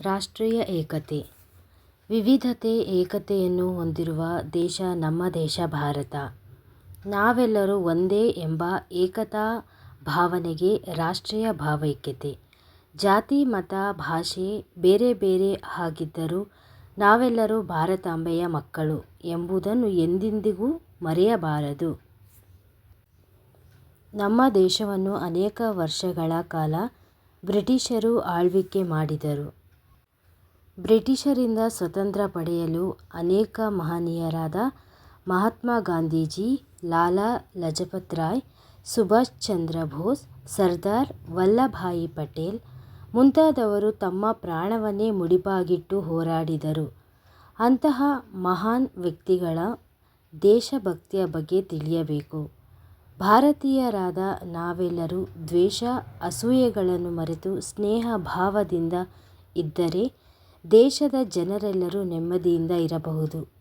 ರಾಷ್ಟ್ರೀಯ ಏಕತೆ. ವಿವಿಧತೆ ಏಕತೆಯನ್ನು ಹೊಂದಿರುವ ದೇಶ ನಮ್ಮ ದೇಶ ಭಾರತ. ನಾವೆಲ್ಲರೂ ಒಂದೇ ಎಂಬ ಏಕತಾ ಭಾವನೆಗೆ ರಾಷ್ಟ್ರೀಯ ಭಾವೈಕ್ಯತೆ. ಜಾತಿ, ಮತ, ಭಾಷೆ ಬೇರೆ ಬೇರೆ ಆಗಿದ್ದರೂ ನಾವೆಲ್ಲರೂ ಭಾರತಾಂಬೆಯ ಮಕ್ಕಳು ಎಂಬುದನ್ನು ಎಂದೆಂದಿಗೂ ಮರೆಯಬಾರದು. ನಮ್ಮ ದೇಶವನ್ನು ಅನೇಕ ವರ್ಷಗಳ ಕಾಲ ಬ್ರಿಟಿಷರು ಆಳ್ವಿಕೆ ಮಾಡಿದರು. ಬ್ರಿಟಿಷರಿಂದ ಸ್ವತಂತ್ರ ಪಡೆಯಲು ಅನೇಕ ಮಹನೀಯರಾದ ಮಹಾತ್ಮ ಗಾಂಧೀಜಿ, ಲಾಲಾ ಲಜಪತ್ ರಾಯ್, ಸುಭಾಷ್ ಚಂದ್ರ ಬೋಸ್, ಸರ್ದಾರ್ ವಲ್ಲಭಭಾಯಿ ಪಟೇಲ್ ಮುಂತಾದವರು ತಮ್ಮ ಪ್ರಾಣವನ್ನೇ ಮುಡಿಪಾಗಿಟ್ಟು ಹೋರಾಡಿದರು. ಅಂತಹ ಮಹಾನ್ ವ್ಯಕ್ತಿಗಳ ದೇಶಭಕ್ತಿಯ ಬಗ್ಗೆ ತಿಳಿಯಬೇಕು. ಭಾರತೀಯರಾದ ನಾವೆಲ್ಲರೂ ದ್ವೇಷ, ಅಸೂಯೆಗಳನ್ನು ಮರೆತು ಸ್ನೇಹ ಭಾವದಿಂದ ಇದ್ದರೆ ದೇಶದ ಜನರೆಲ್ಲರೂ ನೆಮ್ಮದಿಯಿಂದ ಇರಬಹುದು.